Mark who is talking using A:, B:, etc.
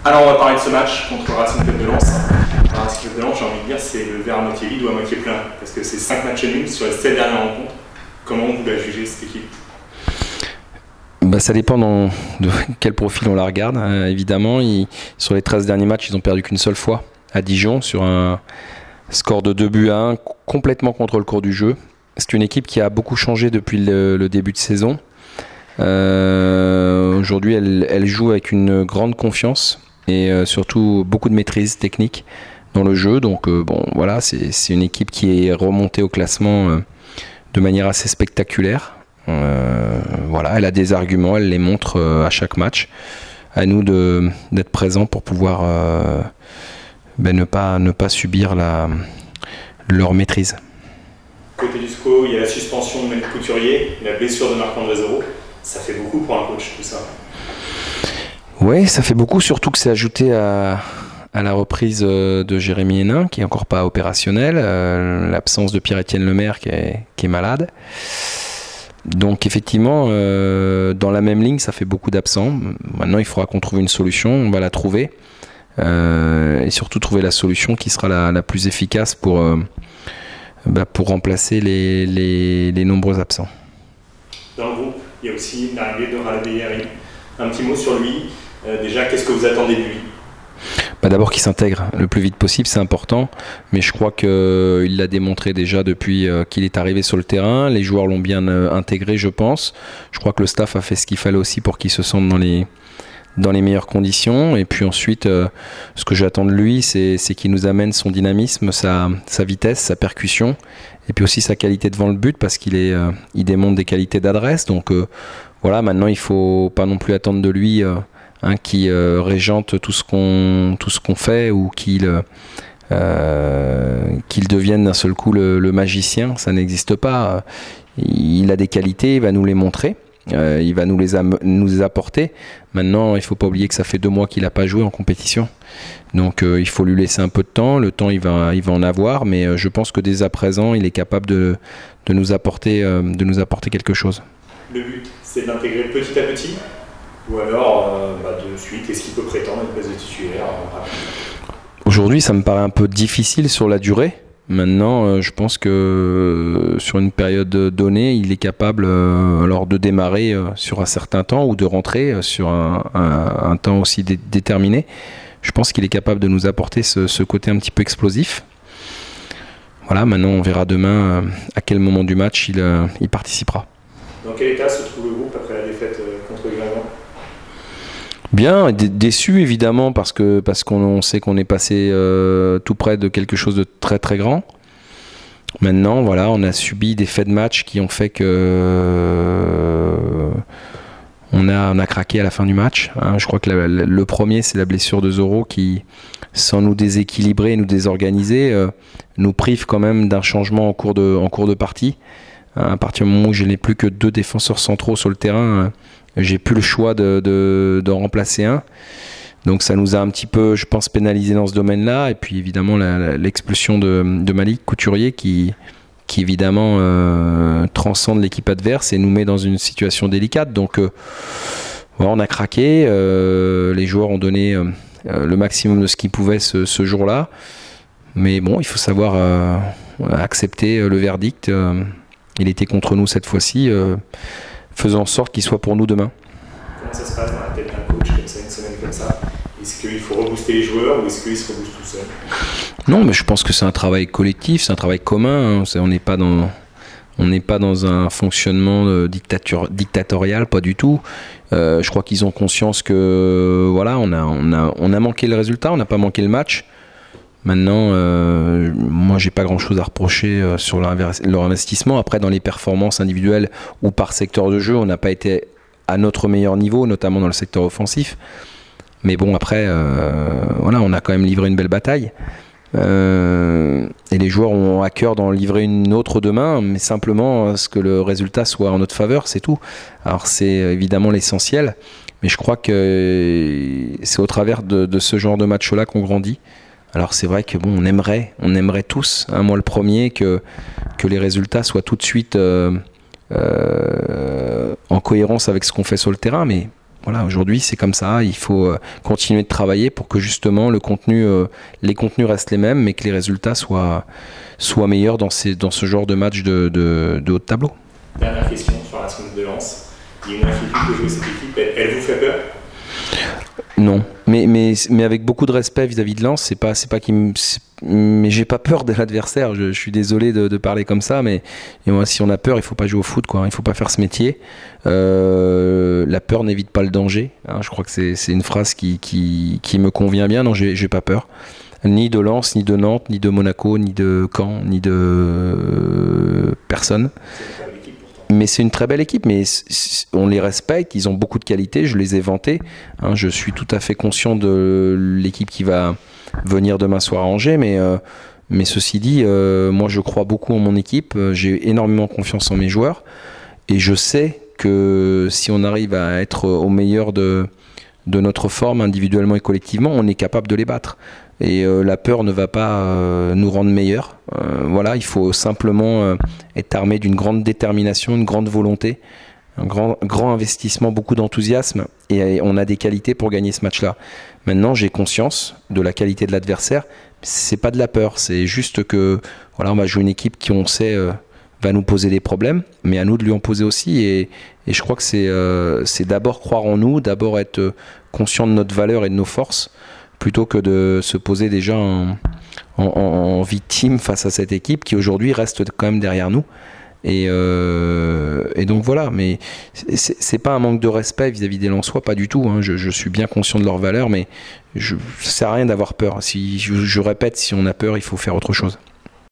A: Alors on va parler de ce match contre le Racing Club de Lens. Le Racing Club de Lens, j'ai envie de dire, c'est le verre à moitié vide ou à moitié plein. Parce que c'est 5 matchs nuls sur les 7 dernières rencontres. Comment vous la jugez cette équipe?
B: Ça dépend de quel profil on la regarde. Évidemment, sur les 13 derniers matchs, ils ont perdu qu'une seule fois à Dijon sur un score de 2-1, complètement contre le cours du jeu. C'est une équipe qui a beaucoup changé depuis le début de saison. Aujourd'hui, elle joue avec une grande confiance et surtout beaucoup de maîtrise technique dans le jeu. Donc voilà, c'est une équipe qui est remontée au classement de manière assez spectaculaire. Voilà, elle a des arguments, elle les montre à chaque match. À nous d'être présents pour pouvoir ne pas subir leur maîtrise.
A: Côté du SCO, il y a la suspension de Malik Couturier, la blessure de Marc-André Zéro. Ça fait beaucoup pour un coach, tout ça.
B: Oui, ça fait beaucoup, surtout que c'est ajouté à la reprise de Jérémy Hénin, qui n'est encore pas opérationnel, l'absence de Pierre-Étienne Lemaire qui est malade. Donc effectivement, dans la même ligne, ça fait beaucoup d'absents. Maintenant, il faudra qu'on trouve une solution, on va la trouver. Et surtout trouver la solution qui sera la plus efficace pour remplacer les nombreux absents.
A: Dans le groupe, il y a aussi l'arrivée de Ralabeyari. Un petit mot sur lui. Déjà, qu'est-ce que vous attendez de lui?
B: D'abord qu'il s'intègre le plus vite possible, c'est important, mais je crois qu'il l'a démontré déjà depuis qu'il est arrivé sur le terrain. Les joueurs l'ont bien intégré, je pense. Je crois que le staff a fait ce qu'il fallait aussi pour qu'il se sente dans les meilleures conditions. Et puis ensuite, ce que j'attends de lui, c'est qu'il nous amène son dynamisme, sa vitesse, sa percussion, et puis aussi sa qualité devant le but, parce qu'il démontre des qualités d'adresse. Donc voilà, maintenant il ne faut pas non plus attendre de lui qui régente tout ce qu'on fait, ou qu'il devienne d'un seul coup le magicien. Ça n'existe pas. Il a des qualités, il va nous les montrer. Il va nous les apporter. Maintenant, il ne faut pas oublier que ça fait 2 mois qu'il n'a pas joué en compétition. Donc il faut lui laisser un peu de temps. Le temps, il va en avoir, mais je pense que dès à présent, il est capable de nous apporter quelque chose.
A: Le but, c'est de l'intégrer petit à petit, ou alors de suite, est-ce qu'il peut prétendre à une place de titulaire rapidement?
B: Aujourd'hui, ça me paraît un peu difficile sur la durée. Maintenant, je pense que sur une période donnée, il est capable alors de démarrer sur un certain temps, ou de rentrer sur un temps aussi déterminé. Je pense qu'il est capable de nous apporter ce côté un petit peu explosif. Voilà, maintenant on verra demain à quel moment du match il participera.
A: Dans quel état se trouve le groupe après la défaite contre Guingamp?
B: Bien, déçu évidemment, parce qu'on sait qu'on est passé tout près de quelque chose de très très grand. Maintenant, voilà, on a subi des faits de match qui ont fait que on a craqué à la fin du match. Je crois que le premier, c'est la blessure de Zoro qui, sans nous déséquilibrer, nous désorganiser, nous prive quand même d'un changement en cours de partie. À partir du moment où je n'ai plus que 2 défenseurs centraux sur le terrain, j'ai plus le choix de remplacer un. Donc ça nous a un petit peu, je pense, pénalisé dans ce domaine-là. Et puis évidemment l'expulsion de Malik Couturier qui évidemment transcende l'équipe adverse et nous met dans une situation délicate. Donc on a craqué. Les joueurs ont donné le maximum de ce qu'ils pouvaient ce jour-là. Mais bon, il faut savoir accepter le verdict. Il était contre nous cette fois-ci. Faisons en sorte qu'il soit pour nous demain.
A: Comment ça se passe dans la tête d'un coach comme ça, une semaine comme ça? Est-ce qu'il faut rebooster les joueurs, ou est-ce qu'ils se reboostent tout seuls?
B: Non, mais je pense que c'est un travail collectif, c'est un travail commun. On n'est pas dans un fonctionnement dictatorial, pas du tout. Je crois qu'ils ont conscience que voilà, on a manqué le résultat, on n'a pas manqué le match. Maintenant, moi, j'ai pas grand-chose à reprocher sur leur investissement. Après, dans les performances individuelles ou par secteur de jeu, on n'a pas été à notre meilleur niveau, notamment dans le secteur offensif. Mais bon, après, voilà, on a quand même livré une belle bataille. Et les joueurs ont à cœur d'en livrer une autre demain, mais simplement ce que le résultat soit en notre faveur, c'est tout. Alors, c'est évidemment l'essentiel, mais je crois que c'est au travers de ce genre de match-là qu'on grandit. Alors c'est vrai que bon, on aimerait tous, moi le premier, que les résultats soient tout de suite en cohérence avec ce qu'on fait sur le terrain, mais Voilà, aujourd'hui c'est comme ça, il faut continuer de travailler pour que justement les contenus restent les mêmes, mais que les résultats soient meilleurs dans ce genre de match de haut de tableau.
A: Dernière question sur la semaine de Lens. Il y a une inquiétude de jouer cette équipe, elle vous fait peur?
B: Non, mais avec beaucoup de respect vis-à-vis de Lens, mais j'ai pas peur de l'adversaire. Je suis désolé de parler comme ça, mais moi, si on a peur, il faut pas jouer au foot, quoi. Il faut pas faire ce métier. La peur n'évite pas le danger. Hein. Je crois que c'est une phrase qui me convient bien. Non, j'ai pas peur. Ni de Lens, ni de Nantes, ni de Monaco, ni de Caen, ni de personne. Mais c'est une très belle équipe, mais on les respecte, ils ont beaucoup de qualités, je les ai vantés. Hein, je suis tout à fait conscient de l'équipe qui va venir demain soir à Angers, mais ceci dit, moi je crois beaucoup en mon équipe, j'ai énormément confiance en mes joueurs, et je sais que si on arrive à être au meilleur de notre forme individuellement et collectivement, on est capable de les battre. Et la peur ne va pas nous rendre meilleurs. Voilà, il faut simplement être armé d'une grande détermination, une grande volonté, un grand investissement, beaucoup d'enthousiasme. Et on a des qualités pour gagner ce match-là. Maintenant, j'ai conscience de la qualité de l'adversaire. C'est pas de la peur, c'est juste que voilà, on va jouer une équipe qui, on sait, va nous poser des problèmes, mais à nous de lui en poser aussi. Et je crois que c'est d'abord croire en nous, d'abord être conscient de notre valeur et de nos forces, plutôt que de se poser déjà en victime face à cette équipe qui aujourd'hui reste quand même derrière nous. Et donc voilà, mais c'est pas un manque de respect vis-à-vis des Lensois, pas du tout. Hein. Je suis bien conscient de leur valeur, mais ça sert à rien d'avoir peur. Je répète, si on a peur, il faut faire autre chose.